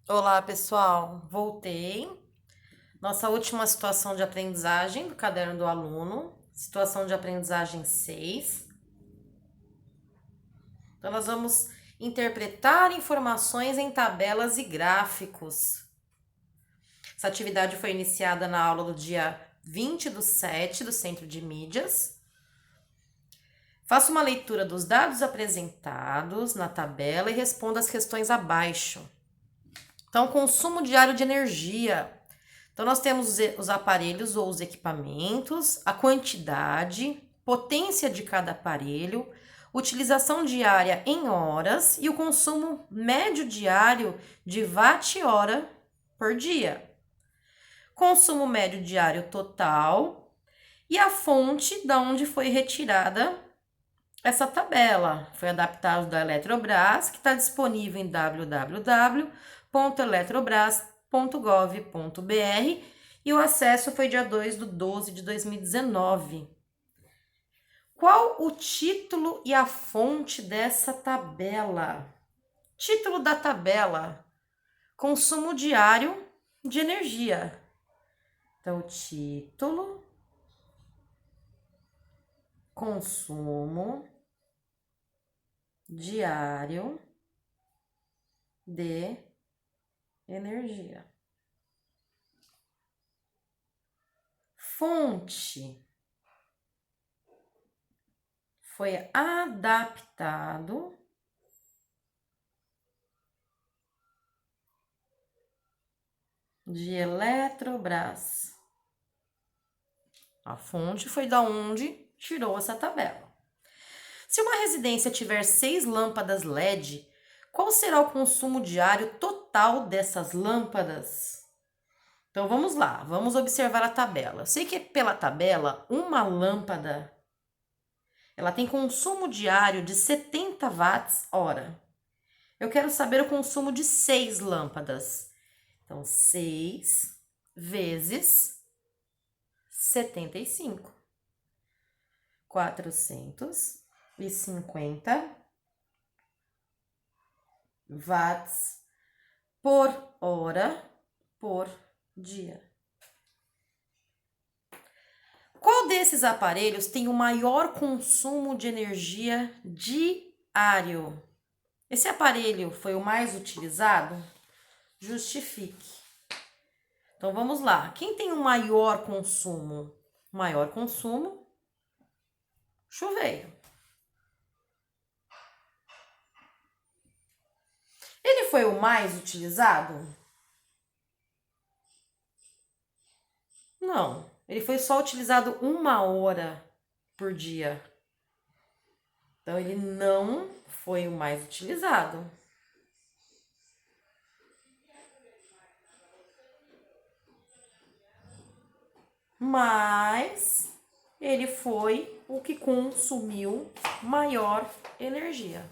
Olá, pessoal. Voltei. Nossa última situação de aprendizagem do caderno do aluno, situação de aprendizagem 6. Então, nós vamos interpretar informações em tabelas e gráficos. Essa atividade foi iniciada na aula do dia 20/7 do Centro de Mídias. Faça uma leitura dos dados apresentados na tabela e responda as questões abaixo. Então, consumo diário de energia. Então, nós temos os aparelhos ou os equipamentos, a quantidade, potência de cada aparelho, utilização diária em horas e o consumo médio diário de watt-hora por dia. Consumo médio diário total e a fonte da onde foi retirada essa tabela. Foi adaptado da Eletrobras, que está disponível em www.eletrobras.gov.br e o acesso foi dia 2/12/2019. Qual o título e a fonte dessa tabela? Título da tabela: consumo diário de energia. Então, título, consumo diário de energia. Fonte: foi adaptado de Eletrobras. A fonte foi da onde tirou essa tabela. Se uma residência tiver 6 lâmpadas LED, qual será o consumo diário total dessas lâmpadas? Então vamos lá, vamos observar a tabela. Eu sei que pela tabela, uma lâmpada ela tem consumo diário de 70 watts hora. Eu quero saber o consumo de 6 lâmpadas. Então, 6 vezes 75. 450 watts por hora por dia. Qual desses aparelhos tem o maior consumo de energia diário? Esse aparelho foi o mais utilizado? Justifique. Então vamos lá. Quem tem o maior consumo? Maior consumo, chuveiro. Ele foi o mais utilizado? Não. Ele foi só utilizado 1 hora por dia. Então ele não foi o mais utilizado. Mas ele foi o que consumiu maior energia.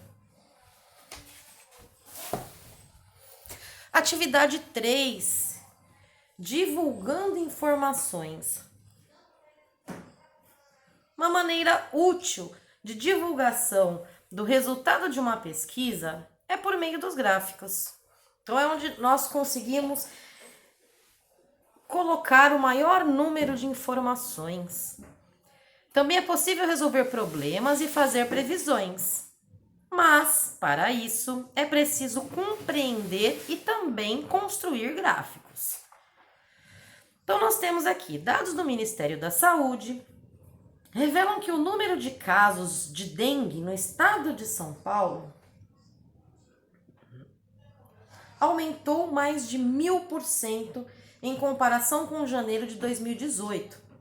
Atividade 3. Divulgando informações. Uma maneira útil de divulgação do resultado de uma pesquisa é por meio dos gráficos. Então é onde nós conseguimos colocar o maior número de informações. Também é possível resolver problemas e fazer previsões. Mas, para isso, é preciso compreender e também construir gráficos. Então, nós temos aqui dados do Ministério da Saúde, revelam que o número de casos de dengue no estado de São Paulo aumentou mais de 1000% em comparação com janeiro de 2018.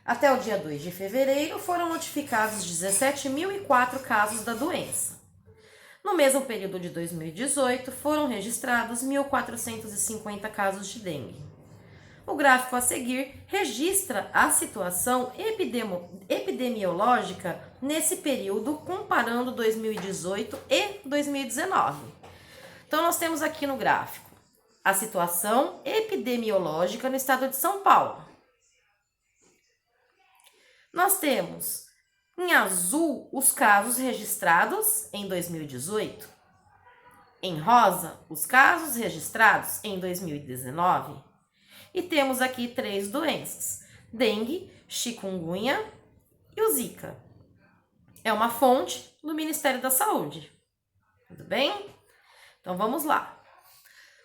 Até o dia 2 de fevereiro, foram notificados 17.004 casos da doença. No mesmo período de 2018, foram registrados 1.450 casos de dengue. O gráfico a seguir registra a situação epidemiológica nesse período, comparando 2018 e 2019. Então, nós temos aqui no gráfico a situação epidemiológica no estado de São Paulo. Nós temos em azul os casos registrados em 2018. em rosa, os casos registrados em 2019. E temos aqui 3 doenças: dengue, chikungunya e o Zika. É uma fonte do Ministério da Saúde. Tudo bem? Então vamos lá.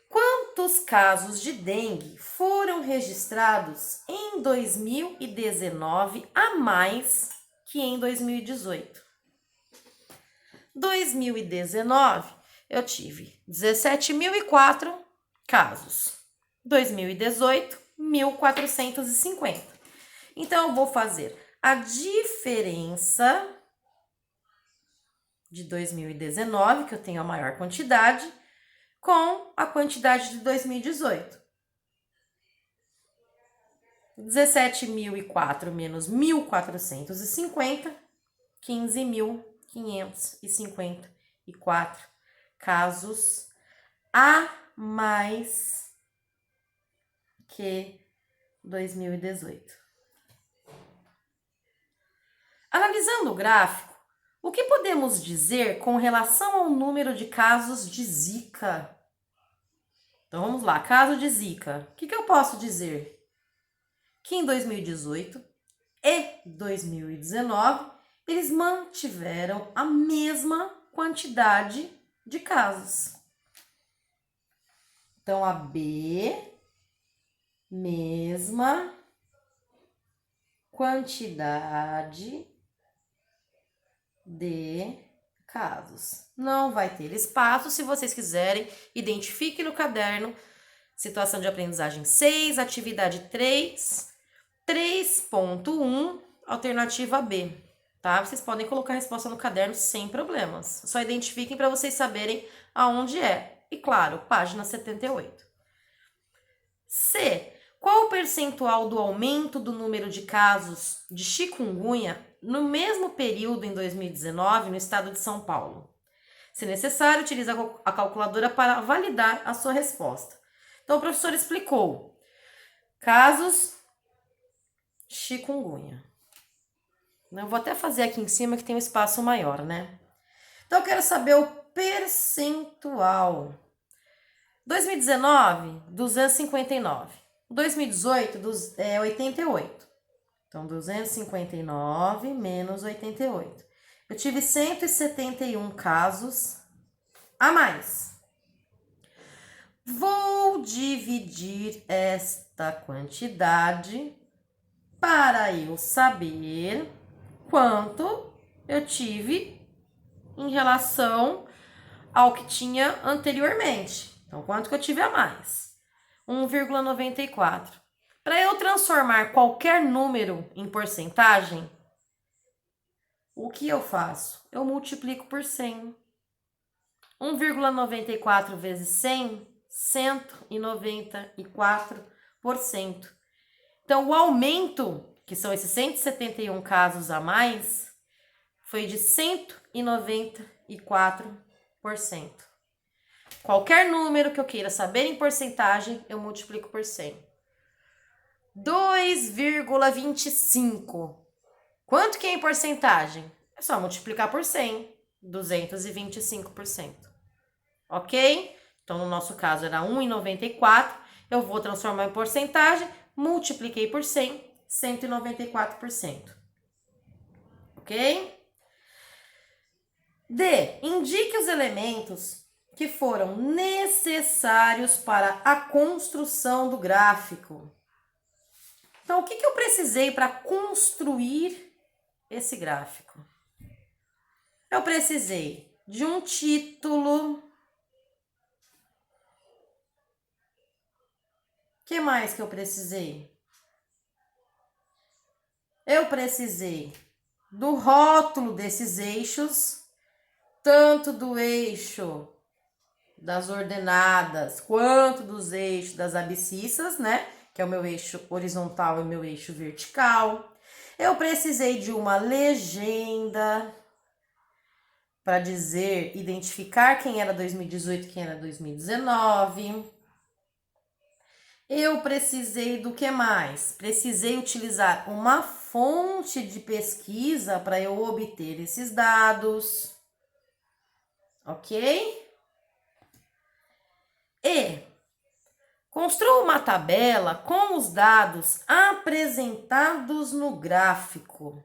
Quantos casos de dengue foram registrados em 2019 a mais que em 2018? 2019 eu tive 17.004 casos. 2018, 1.450. Então eu vou fazer a diferença de 2019, que eu tenho a maior quantidade, com a quantidade de 2018. 17.004 menos 1.450, 15.554 casos a mais que 2018. Analisando o gráfico, o que podemos dizer com relação ao número de casos de Zika? Então vamos lá, caso de Zika. O que eu posso dizer? Que em 2018 e 2019 eles mantiveram a mesma quantidade de casos. Então a B, mesma quantidade de casos. Não vai ter espaço. Se vocês quiserem, identifique no caderno situação de aprendizagem 6, atividade 3, 3.1, alternativa B, tá? Vocês podem colocar a resposta no caderno sem problemas. Só identifiquem para vocês saberem aonde é. E claro, página 78. C. Qual o percentual do aumento do número de casos de chikungunya no mesmo período em 2019 no estado de São Paulo? Se necessário, utilize a calculadora para validar a sua resposta. Então, o professor explicou. Casos chikungunya. Eu vou até fazer aqui em cima que tem um espaço maior, né? Então, eu quero saber o percentual. 2019, 259. 2018, 88. Então, 259 menos 88. Eu tive 171 casos a mais. Vou dividir esta quantidade para eu saber quanto eu tive em relação ao que tinha anteriormente. Então, quanto que eu tive a mais? 1,94. Para eu transformar qualquer número em porcentagem, o que eu faço? Eu multiplico por 100. 1,94 vezes 100, 194%. Então, o aumento, que são esses 171 casos a mais, foi de 194%. Qualquer número que eu queira saber em porcentagem, eu multiplico por 100. 2,25. Quanto que é em porcentagem? É só multiplicar por 100. 225%. Ok? Então, no nosso caso, era 1,94. Eu vou transformar em porcentagem. Multipliquei por 100. 194%. Ok? D. Indique os elementos que foram necessários para a construção do gráfico. Então, o que eu precisei para construir esse gráfico? Eu precisei de um título. O que mais que eu precisei? Eu precisei do rótulo desses eixos, tanto do eixo das ordenadas, quanto dos eixos das abscissas, né? Que é o meu eixo horizontal e o meu eixo vertical. Eu precisei de uma legenda para dizer, identificar quem era 2018 e quem era 2019. Eu precisei do que mais? Precisei utilizar uma fonte de pesquisa para eu obter esses dados. Ok? Construa uma tabela com os dados apresentados no gráfico.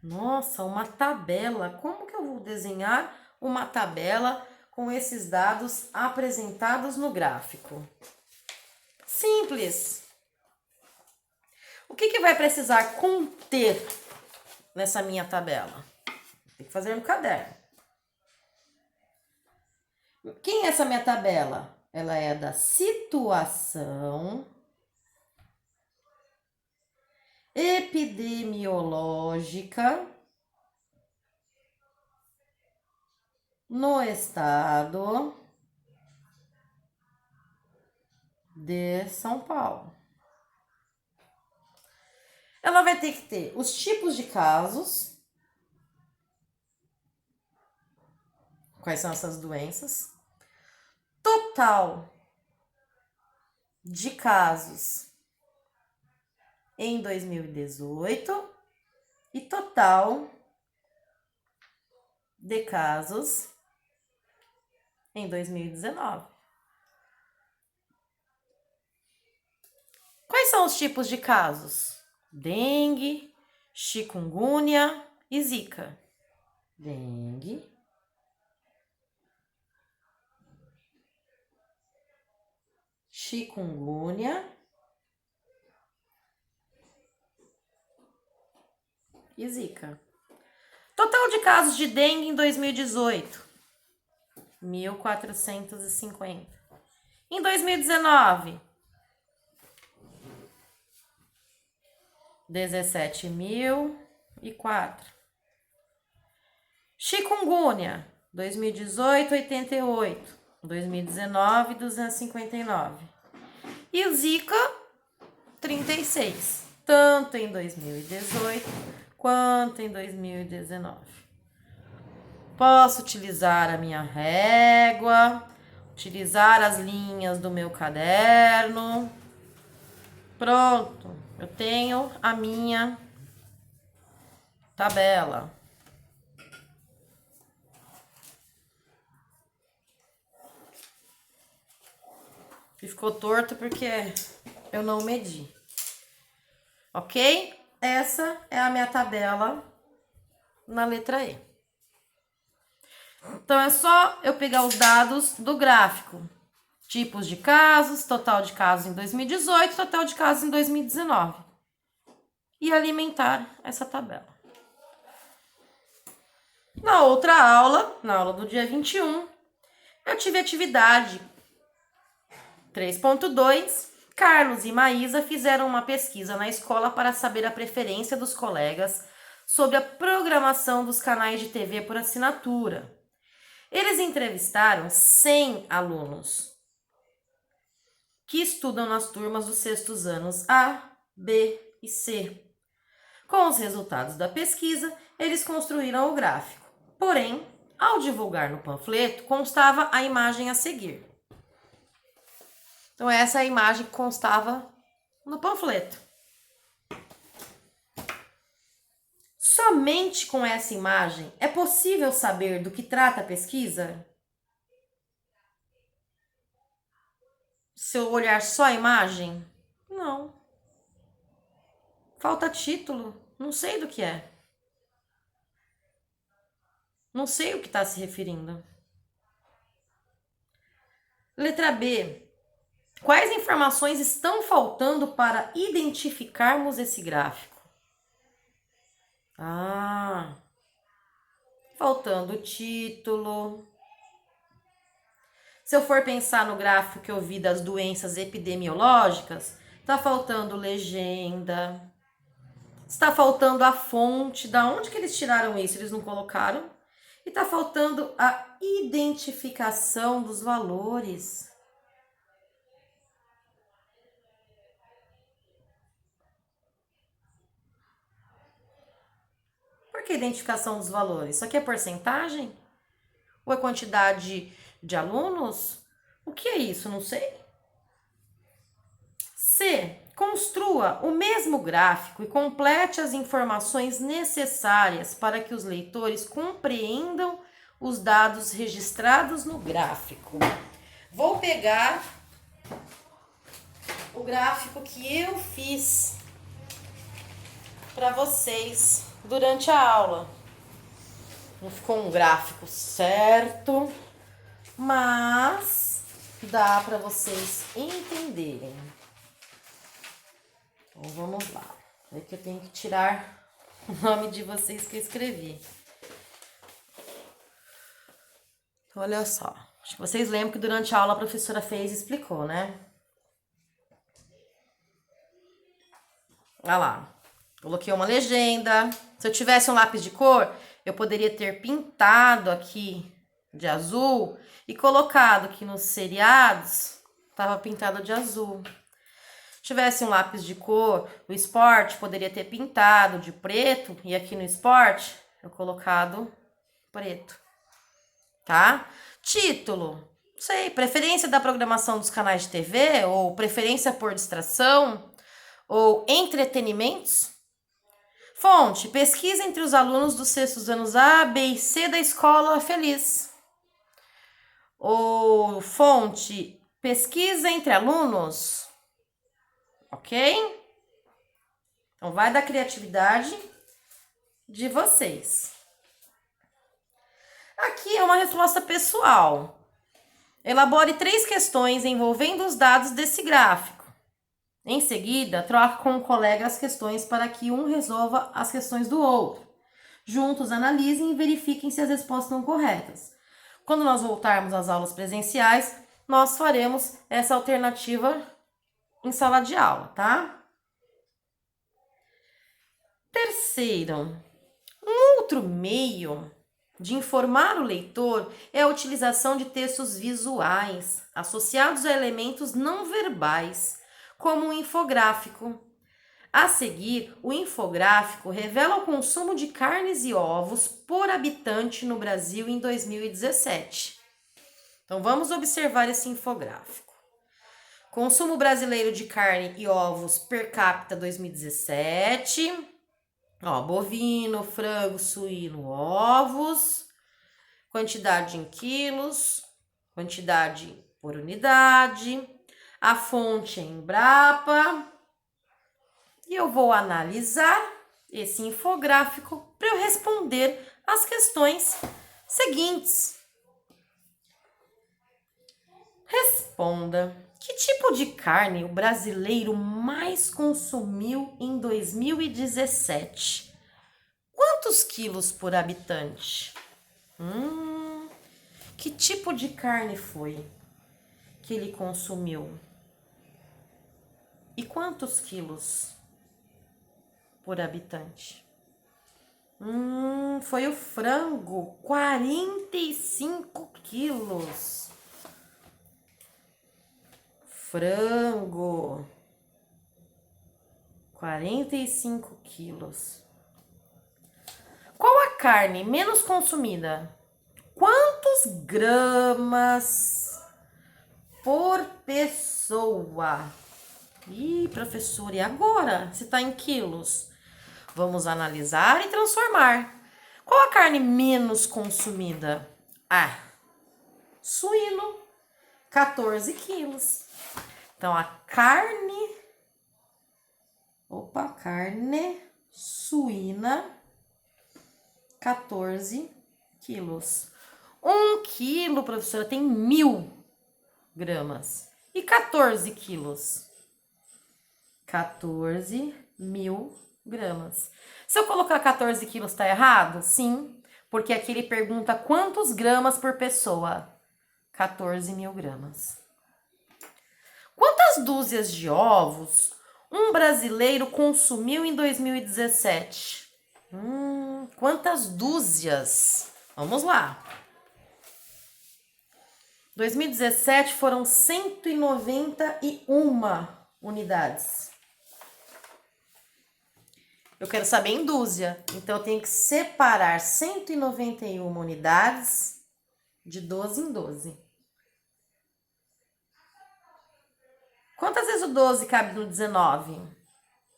Nossa, uma tabela. Como que eu vou desenhar uma tabela com esses dados apresentados no gráfico? Simples. O que vai precisar conter nessa minha tabela? Tem que fazer no caderno. Quem é essa minha tabela? Ela é da situação epidemiológica no estado de São Paulo. Ela vai ter que ter os tipos de casos. Quais são essas doenças? Total de casos em 2018 e total de casos em 2019. Quais são os tipos de casos? Dengue, chikungunya e zika. Dengue, chikungunya e zika. Total de casos de dengue em 2018, 1.450. Em 2019, 17.004. Chikungunya, 2018, 88. 2019, 259. E o Zika, 36. Tanto em 2018 quanto em 2019. Posso utilizar a minha régua, utilizar as linhas do meu caderno. Pronto, eu tenho a minha tabela. E ficou torto porque eu não medi. Ok? Essa é a minha tabela na letra E. Então, é só eu pegar os dados do gráfico. Tipos de casos, total de casos em 2018, total de casos em 2019. E alimentar essa tabela. Na outra aula, na aula do dia 21, eu tive atividade 3.2. Carlos e Maísa fizeram uma pesquisa na escola para saber a preferência dos colegas sobre a programação dos canais de TV por assinatura. Eles entrevistaram 100 alunos que estudam nas turmas dos sextos anos A, B e C. Com os resultados da pesquisa, eles construíram o gráfico. Porém, ao divulgar no panfleto, constava a imagem a seguir. Então, essa é a imagem que constava no panfleto. Somente com essa imagem é possível saber do que trata a pesquisa? Se eu olhar só a imagem? Não. Falta título. Não sei do que é. Não sei o que está se referindo. Letra B. Quais informações estão faltando para identificarmos esse gráfico? Faltando o título. Se eu for pensar no gráfico que eu vi das doenças epidemiológicas, está faltando legenda. Está faltando a fonte. Da onde que eles tiraram isso? Eles não colocaram. E está faltando a identificação dos valores. Por que identificação dos valores? Isso aqui é porcentagem? Ou é quantidade de alunos? O que é isso? Não sei. C. Construa o mesmo gráfico e complete as informações necessárias para que os leitores compreendam os dados registrados no gráfico. Vou pegar o gráfico que eu fiz para vocês durante a aula. Não ficou um gráfico certo, mas dá para vocês entenderem. Então vamos lá. É que eu tenho que tirar o nome de vocês que eu escrevi. Olha só. Acho que vocês lembram que durante a aula a professora fez e explicou, né? Olha lá. Coloquei uma legenda. Se eu tivesse um lápis de cor, eu poderia ter pintado aqui de azul e colocado aqui nos seriados, estava pintado de azul. Se tivesse um lápis de cor, o esporte poderia ter pintado de preto e aqui no esporte eu colocado preto, tá? Título, não sei, preferência da programação dos canais de TV ou preferência por distração ou entretenimentos. Fonte, pesquisa entre os alunos dos sextos anos A, B e C da escola Feliz. Ou fonte, pesquisa entre alunos. Ok? Então, vai da criatividade de vocês. Aqui é uma resposta pessoal. Elabore 3 questões envolvendo os dados desse gráfico. Em seguida, troque com o colega as questões para que um resolva as questões do outro. Juntos, analisem e verifiquem se as respostas estão corretas. Quando nós voltarmos às aulas presenciais, nós faremos essa alternativa em sala de aula, tá? Terceiro, um outro meio de informar o leitor é a utilização de textos visuais associados a elementos não verbais, como um infográfico. A seguir, o infográfico revela o consumo de carnes e ovos por habitante no Brasil em 2017. Então, vamos observar esse infográfico. Consumo brasileiro de carne e ovos per capita 2017. Ó, bovino, frango, suíno, ovos. Quantidade em quilos. Quantidade por unidade. A fonte é Embrapa. E eu vou analisar esse infográfico para eu responder as questões seguintes. Responda: que tipo de carne o brasileiro mais consumiu em 2017? Quantos quilos por habitante? Que tipo de carne foi que ele consumiu? E quantos quilos por habitante? Foi o frango, 45 quilos. Frango, 45 quilos. Qual a carne menos consumida? Quantos gramas por pessoa? Ih, professor, e agora? Se está em quilos? Vamos analisar e transformar. Qual a carne menos consumida? Ah, suíno, 14 quilos. Então, a carne suína, 14 quilos. 1 quilo, professora, tem 1.000 gramas. E 14 quilos? 14.000 gramas. Se eu colocar 14 quilos, tá errado? Sim, porque aqui ele pergunta quantos gramas por pessoa. 14.000 gramas. Quantas dúzias de ovos um brasileiro consumiu em 2017? Quantas dúzias? Vamos lá. 2017 foram 191 unidades. Eu quero saber em dúzia, então eu tenho que separar 191 unidades de 12 em 12. Quantas vezes o 12 cabe no 19?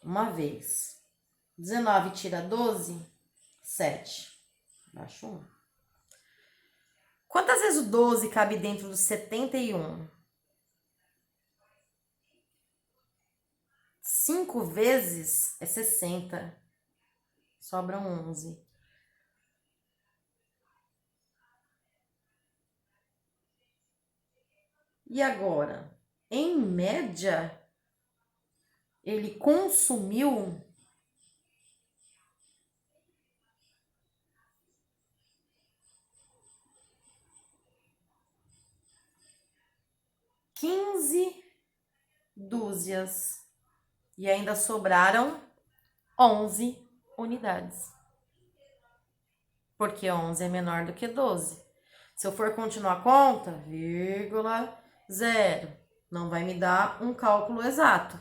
Uma vez. 19 tira 12? 7. Baixo 1. Quantas vezes o 12 cabe dentro do 71? 5 vezes é 60. Sobram 11. E agora, em média, ele consumiu 15 dúzias. E ainda sobraram 11 unidades. Porque 11 é menor do que 12. Se eu for continuar a conta, vírgula, 0. Não vai me dar um cálculo exato.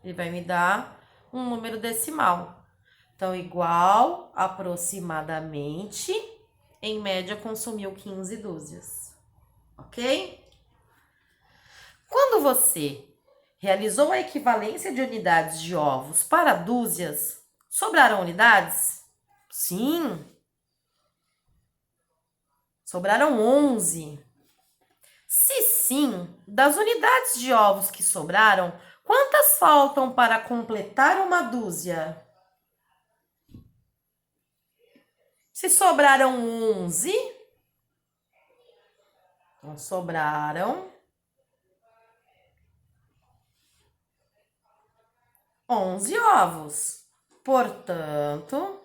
Ele vai me dar um número decimal. Então, igual, aproximadamente, em média, consumiu 15 dúzias. Ok? Quando você realizou a equivalência de unidades de ovos para dúzias, sobraram unidades? Sim. Sobraram 11. Se sim, das unidades de ovos que sobraram, quantas faltam para completar uma dúzia? Se sobraram 11, então sobraram 11 ovos. Portanto,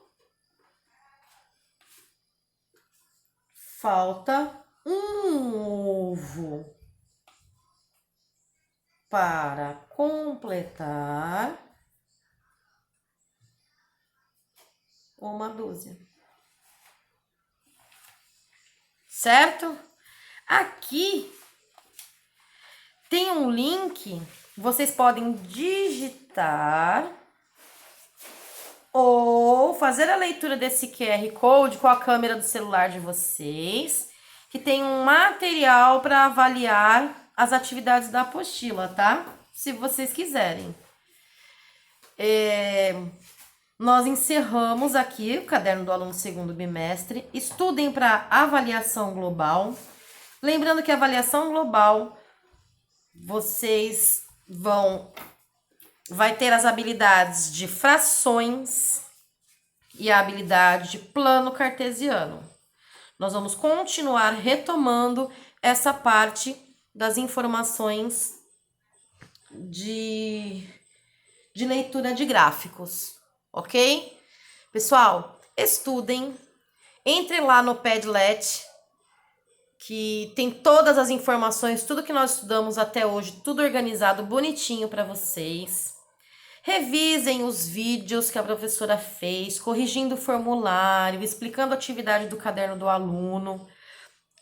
falta um ovo para completar uma dúzia. Certo? Aqui tem um link, vocês podem digitar ou fazer a leitura desse QR Code com a câmera do celular de vocês, que tem um material para avaliar as atividades da apostila, tá? Se vocês quiserem. Nós encerramos aqui o caderno do aluno segundo bimestre. Estudem para avaliação global. Lembrando que a avaliação global, vocês vai ter as habilidades de frações e a habilidade de plano cartesiano. Nós vamos continuar retomando essa parte das informações de leitura de gráficos, ok? Pessoal, estudem, entrem lá no Padlet, que tem todas as informações, tudo que nós estudamos até hoje, tudo organizado bonitinho para vocês. Revisem os vídeos que a professora fez, corrigindo o formulário, explicando a atividade do caderno do aluno.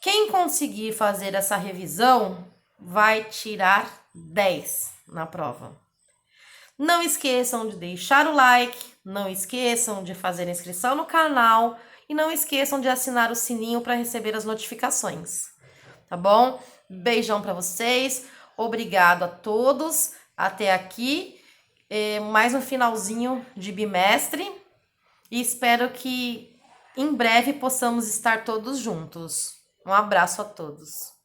Quem conseguir fazer essa revisão vai tirar 10 na prova. Não esqueçam de deixar o like, não esqueçam de fazer inscrição no canal e não esqueçam de assinar o sininho para receber as notificações. Tá bom? Beijão para vocês, obrigado a todos, até aqui. Mais um finalzinho de bimestre e espero que em breve possamos estar todos juntos. Um abraço a todos.